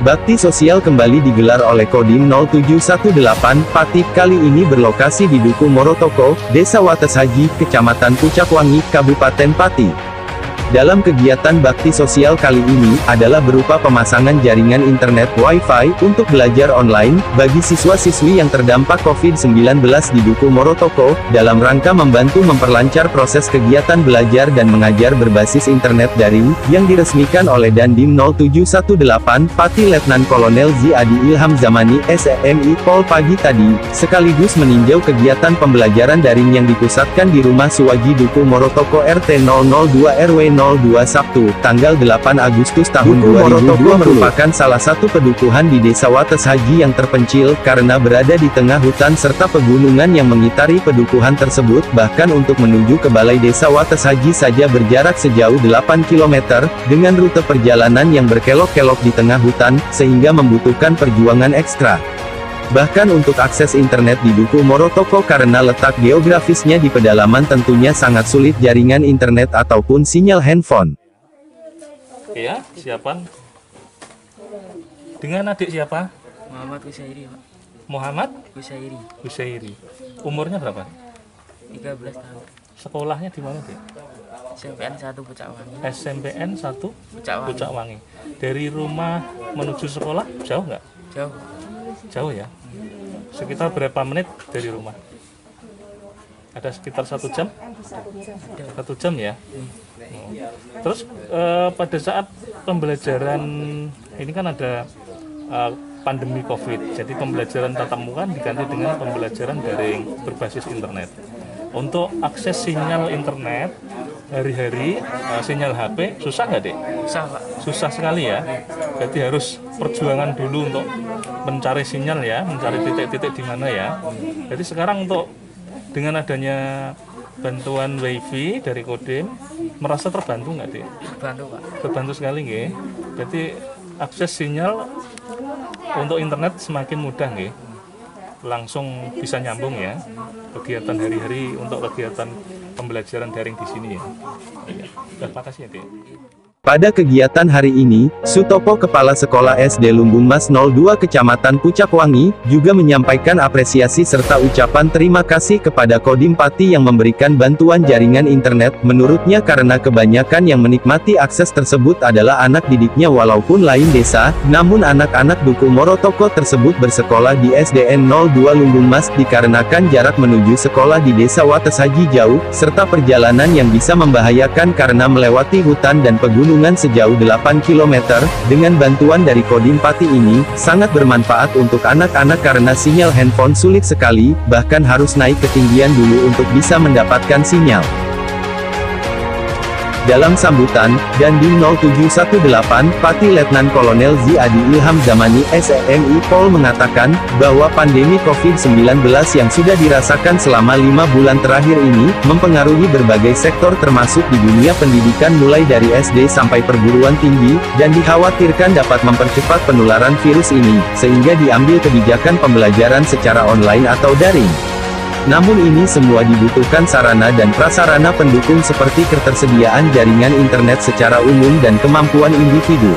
Bakti sosial kembali digelar oleh Kodim 0718 Pati, kali ini berlokasi di Duku Morotoko, Desa Wates Haji, Kecamatan Pucakwangi, Kabupaten Pati. Dalam kegiatan bakti sosial kali ini, adalah berupa pemasangan jaringan internet Wi-Fi, untuk belajar online, bagi siswa-siswi yang terdampak COVID-19 di Duku Morotoko, dalam rangka membantu memperlancar proses kegiatan belajar dan mengajar berbasis internet daring, yang diresmikan oleh Dandim 0718, Pati Letnan Kolonel Zi Adi Ilham Zamani, SEMI, Pol pagi tadi, sekaligus meninjau kegiatan pembelajaran daring yang dipusatkan di Rumah Suwagi Duku Morotoko RT 002 RW 02 Sabtu, tanggal 8 Agustus tahun 2020 merupakan salah satu pedukuhan di Desa Wates Haji yang terpencil, karena berada di tengah hutan serta pegunungan yang mengitari pedukuhan tersebut. Bahkan untuk menuju ke Balai Desa Wates Haji saja berjarak sejauh 8 km, dengan rute perjalanan yang berkelok-kelok di tengah hutan, sehingga membutuhkan perjuangan ekstra. Bahkan untuk akses internet di Duku Morotoko karena letak geografisnya di pedalaman tentunya sangat sulit jaringan internet ataupun sinyal handphone. Ya, siapa? Dengan adik siapa? Muhammad Husairi, Pak. Muhammad Husairi. Husairi. Umurnya berapa? 13 tahun. Sekolahnya di mana, Dik? SMPN 1 Pucakwangi. SMPN 1 Pucakwangi. Pucakwangi. Dari rumah menuju sekolah jauh nggak? Jauh. Jauh ya? Sekitar berapa menit dari rumah? Ada sekitar 1 jam? 1 jam ya? Oh. Terus pada saat pembelajaran ini kan ada pandemi COVID, jadi pembelajaran tatap muka diganti dengan pembelajaran daring berbasis internet. Untuk akses sinyal internet hari-hari, sinyal HP susah nggak, Dek? Susah, Pak. Susah sekali ya. Jadi harus perjuangan dulu untuk mencari sinyal ya, mencari titik-titik di mana ya. Jadi sekarang untuk dengan adanya bantuan WiFi dari Kodim, merasa terbantu nggak, Dek? Terbantu, Pak. Terbantu sekali nggih. Jadi akses sinyal untuk internet semakin mudah nggih. Langsung bisa nyambung ya kegiatan hari-hari untuk kegiatan pembelajaran daring di sini ya. Terima kasih ya, Dek. Pada kegiatan hari ini, Sutopo Kepala Sekolah SD Lumbung Mas 02 Kecamatan Pucakwangi, juga menyampaikan apresiasi serta ucapan terima kasih kepada Kodim Pati yang memberikan bantuan jaringan internet. Menurutnya karena kebanyakan yang menikmati akses tersebut adalah anak didiknya walaupun lain desa, namun anak-anak Duku Morotoko tersebut bersekolah di SDN 02 Lumbung Mas dikarenakan jarak menuju sekolah di Desa Wates Haji jauh, serta perjalanan yang bisa membahayakan karena melewati hutan dan pegunungan sejauh 8 km, dengan bantuan dari Kodim Pati ini, sangat bermanfaat untuk anak-anak karena sinyal handphone sulit sekali, bahkan harus naik ketinggian dulu untuk bisa mendapatkan sinyal. Dalam sambutan, Dandim 0718, Pati Letnan Kolonel Zi Adi Ilham Zamani, SEMI, Pol mengatakan, bahwa pandemi COVID-19 yang sudah dirasakan selama 5 bulan terakhir ini, mempengaruhi berbagai sektor termasuk di dunia pendidikan mulai dari SD sampai perguruan tinggi, dan dikhawatirkan dapat mempercepat penularan virus ini, sehingga diambil kebijakan pembelajaran secara online atau daring. Namun ini semua dibutuhkan sarana dan prasarana pendukung seperti ketersediaan jaringan internet secara umum dan kemampuan individu.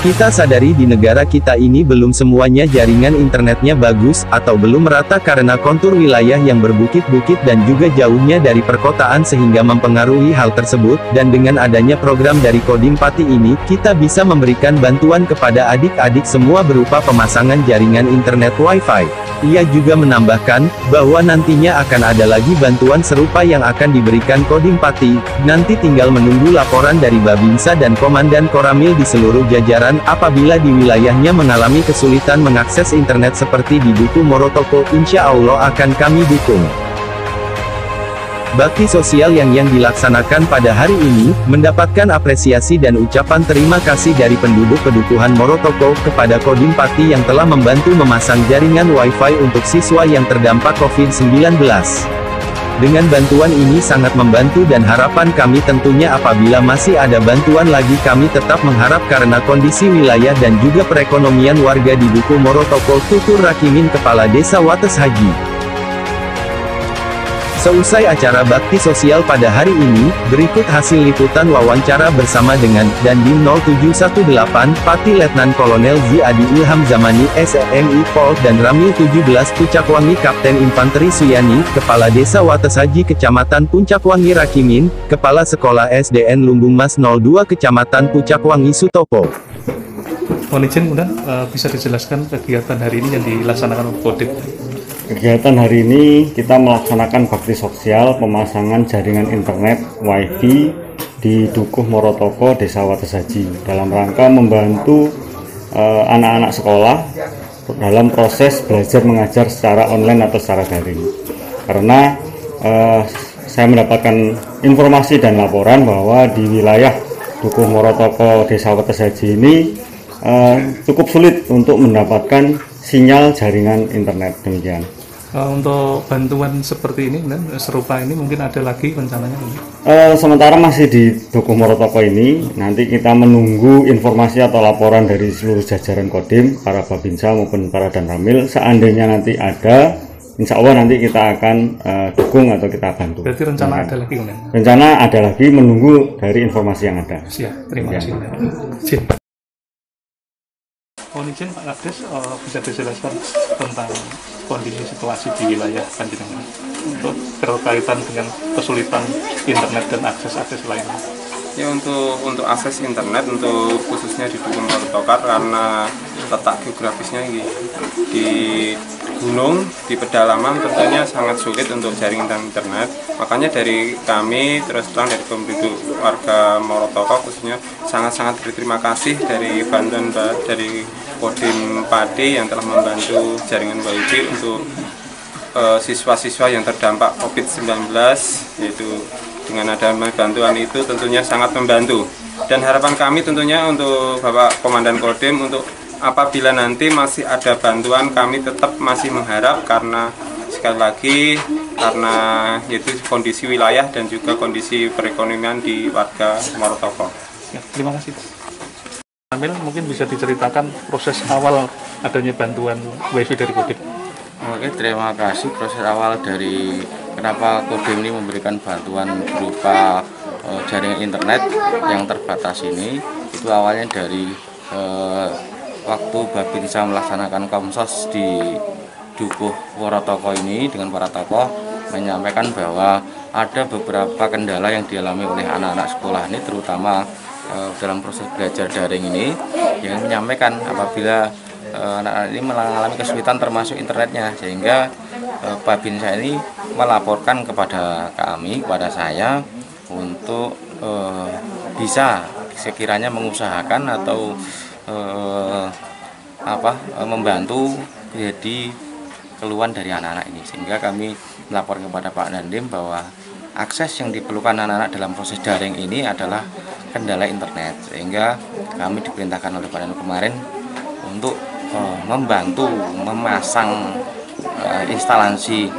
Kita sadari di negara kita ini belum semuanya jaringan internetnya bagus, atau belum merata karena kontur wilayah yang berbukit-bukit dan juga jauhnya dari perkotaan sehingga mempengaruhi hal tersebut, dan dengan adanya program dari Kodim Pati ini, kita bisa memberikan bantuan kepada adik-adik semua berupa pemasangan jaringan internet Wi-Fi. Ia juga menambahkan, bahwa nantinya akan ada lagi bantuan serupa yang akan diberikan Kodim Pati, nanti tinggal menunggu laporan dari Babinsa dan Komandan Koramil di seluruh jajaran, apabila di wilayahnya mengalami kesulitan mengakses internet seperti di Duku Morotoko, insya Allah akan kami dukung. Bakti sosial yang dilaksanakan pada hari ini, mendapatkan apresiasi dan ucapan terima kasih dari penduduk pedukuhan Morotoko, kepada Kodim Pati yang telah membantu memasang jaringan Wi-Fi untuk siswa yang terdampak COVID-19. Dengan bantuan ini sangat membantu dan harapan kami tentunya apabila masih ada bantuan lagi kami tetap mengharap karena kondisi wilayah dan juga perekonomian warga di Duku Morotoko. Tutur Rakimin Kepala Desa Wates Haji. Seusai acara bakti sosial pada hari ini, berikut hasil liputan wawancara bersama dengan Dandim 0718, Pati Letnan Kolonel Ziadi Ilham Zamani, SMI Pol, dan Ramil 17 Pucakwangi Kapten Infanteri Suyani, Kepala Desa Watesaji Kecamatan Puncakwangi Rakimin, Kepala Sekolah SDN Lumbung Mas 02 Kecamatan Pucakwangi Sutopo. Mohon izin, Bunda, bisa dijelaskan kegiatan hari ini yang dilaksanakan oleh Kodim? Kegiatan hari ini kita melaksanakan bakti sosial pemasangan jaringan internet WiFi di Dukuh Morotoko, Desa Watesaji, dalam rangka membantu anak-anak sekolah dalam proses belajar mengajar secara online atau secara daring. Karena saya mendapatkan informasi dan laporan bahwa di wilayah Dukuh Morotoko, Desa Watesaji ini cukup sulit untuk mendapatkan sinyal jaringan internet. Demikian. Untuk bantuan seperti ini dan serupa ini mungkin ada lagi rencananya? Sementara masih di Dukuh Morotoko ini, nanti kita menunggu informasi atau laporan dari seluruh jajaran Kodim, para Babinsa maupun para Danramil. Seandainya nanti ada, insya Allah nanti kita akan dukung atau kita bantu. Berarti rencana ada lagi, Bunda? Rencana ada lagi, menunggu dari informasi yang ada. Siap, terima kasih. Mohon izin Pak Kades, bisa dijelaskan tentang kondisi situasi di wilayah Panjenengan untuk berkaitan dengan kesulitan internet dan akses lainnya. Ya, untuk akses internet untuk khususnya di Dukuh Morotoko karena letak geografisnya di gunung, di pedalaman, tentunya sangat sulit untuk jaringan internet. Makanya dari kami terus terang dari penduduk warga Morotoko khususnya sangat-sangat berterima kasih dari bantuan dari Kodim Pati yang telah membantu jaringan WiFi untuk siswa-siswa yang terdampak COVID-19, yaitu dengan adanya bantuan itu tentunya sangat membantu. Dan harapan kami tentunya untuk Bapak Komandan Kodim untuk apabila nanti masih ada bantuan, kami tetap masih mengharap karena sekali lagi karena yaitu kondisi wilayah dan juga kondisi perekonomian di warga Morotoko. Ya, terima kasih. Amil, mungkin bisa diceritakan proses awal adanya bantuan WiFi dari Kodim. Oke, terima kasih. Proses awal dari kenapa Kodim ini memberikan bantuan berupa jaringan internet yang terbatas ini, itu awalnya dari waktu Babinsa melaksanakan komsos di Dukuh Morotoko ini dengan para tokoh menyampaikan bahwa ada beberapa kendala yang dialami oleh anak-anak sekolah ini, terutama dalam proses belajar daring ini, yang menyampaikan apabila anak-anak ini mengalami kesulitan termasuk internetnya, sehingga Babinsa ini melaporkan kepada kami, kepada saya untuk bisa sekiranya mengusahakan atau membantu jadi keluhan dari anak-anak ini, sehingga kami melapor kepada Pak Dandim bahwa akses yang diperlukan anak-anak dalam proses daring ini adalah kendala internet, sehingga kami diperintahkan oleh Pak Dandim kemarin untuk membantu memasang instalasi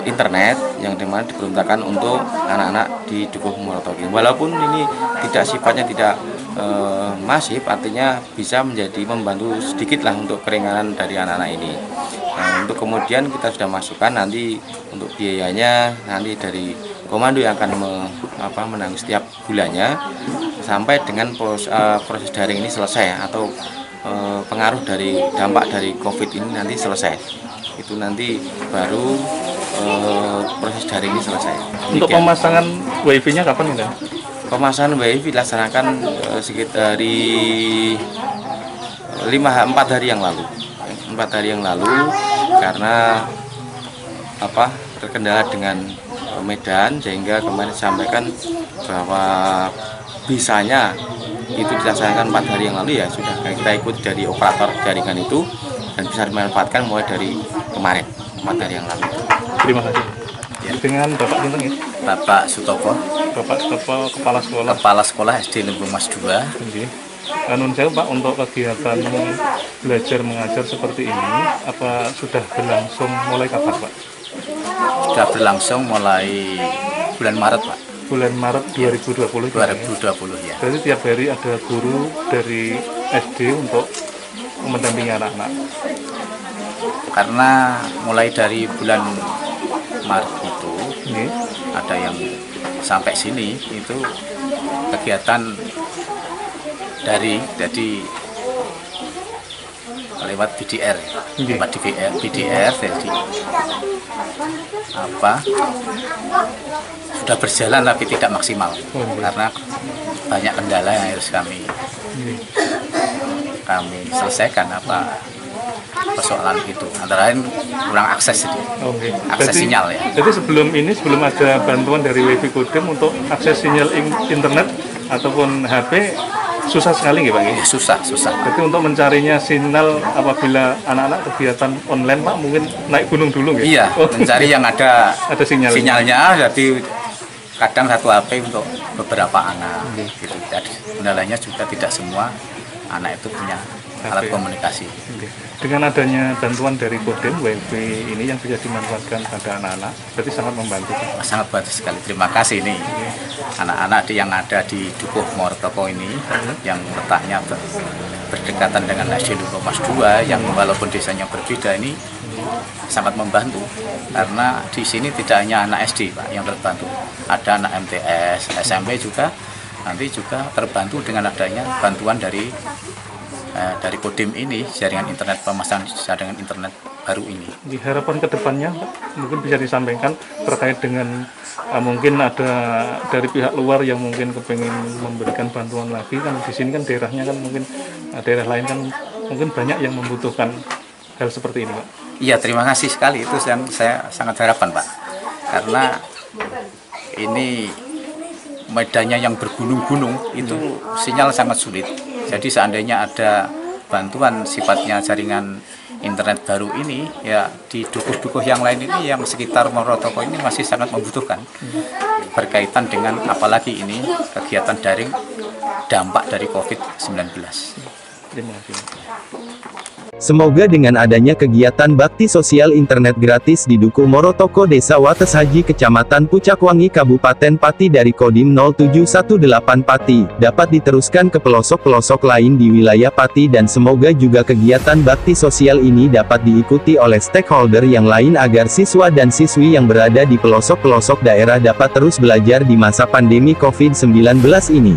internet yang dimana diperuntukkan untuk anak-anak di Dukuh Morotoko. Walaupun ini tidak sifatnya tidak masif, artinya bisa menjadi membantu sedikit lah untuk keringanan dari anak-anak ini. Nah, untuk kemudian kita sudah masukkan nanti untuk biayanya nanti dari komando yang akan menanggung setiap bulannya sampai dengan proses daring ini selesai atau pengaruh dari dampak dari COVID ini nanti selesai. Itu nanti baru proses daring ini selesai. Untuk pemasangan WiFi-nya kapan ini? Pemasangan WiFi dilaksanakan sekitar dari 4 hari yang lalu. 4 hari yang lalu karena terkendala dengan medan, sehingga kemarin disampaikan bahwa bisanya itu dilaksanakan 4 hari yang lalu, ya sudah kita ikut dari operator jaringan itu dan bisa dimanfaatkan mulai dari kemarin 4 hari yang lalu. Terima kasih. Ya. Dengan Bapak Bintang ya? Bapak Sutopo. Bapak Sutopo, Kepala Sekolah SD Lumbung Mas 2. Nun saya Pak, untuk kegiatan belajar mengajar seperti ini, apa sudah berlangsung mulai kapan Pak? Sudah berlangsung mulai bulan Maret Pak. Bulan Maret 2020. 2020 ya. Berarti tiap hari ada guru dari SD untuk mendampingi anak-anak. Karena mulai dari bulan Maret itu ada yang sampai sini itu kegiatan jadi lewat BDR, lewat BDR jadi sudah berjalan tapi tidak maksimal karena banyak kendala yang harus kami selesaikan persoalan itu, antara lain kurang akses akses sinyal ya. Jadi sebelum ada bantuan dari WiFi Kodem untuk akses sinyal internet ataupun HP susah sekali nggak Pak? Ya, susah. Jadi untuk mencarinya sinyal apabila anak-anak kegiatan online Pak mungkin naik gunung dulu nggak? Iya, mencari yang ada sinyalnya. Jadi kadang satu HP untuk beberapa anak. Gitu. Jadi kendalanya juga tidak semua anak itu punya alat komunikasi. Dengan adanya bantuan dari Kodem WiFi ini yang bisa dimanfaatkan pada anak-anak, berarti sangat membantu. Sangat bantu sekali. Terima kasih ini anak-anak yang ada di Dukuh Morotoko ini, yang letaknya berdekatan dengan SD Lukomas 2, yang walaupun desanya berbeda ini sangat membantu karena di sini tidak hanya anak SD Pak yang terbantu, ada anak MTS, SMP juga nanti juga terbantu dengan adanya bantuan dari Kodem ini, jaringan internet, pemasangan jaringan internet baru ini. Di harapan kedepannya mungkin bisa disampaikan terkait dengan mungkin ada dari pihak luar yang mungkin kepengen memberikan bantuan lagi, kan di sini kan daerahnya kan mungkin daerah lain kan mungkin banyak yang membutuhkan hal seperti ini Pak. Iya, terima kasih sekali, itu yang saya sangat harapkan Pak, karena ini medannya yang bergunung-gunung itu sinyal sangat sulit. Jadi seandainya ada bantuan sifatnya jaringan internet baru ini, ya di dukuh-dukuh yang lain ini yang sekitar Morotoko ini masih sangat membutuhkan berkaitan dengan apalagi ini kegiatan daring dampak dari COVID-19. Terima kasih. Semoga dengan adanya kegiatan bakti sosial internet gratis di Dukuh Morotoko Desa Wateshaji Kecamatan Pucakwangi Kabupaten Pati dari Kodim 0718 Pati, dapat diteruskan ke pelosok-pelosok lain di wilayah Pati, dan semoga juga kegiatan bakti sosial ini dapat diikuti oleh stakeholder yang lain agar siswa dan siswi yang berada di pelosok-pelosok daerah dapat terus belajar di masa pandemi COVID-19 ini.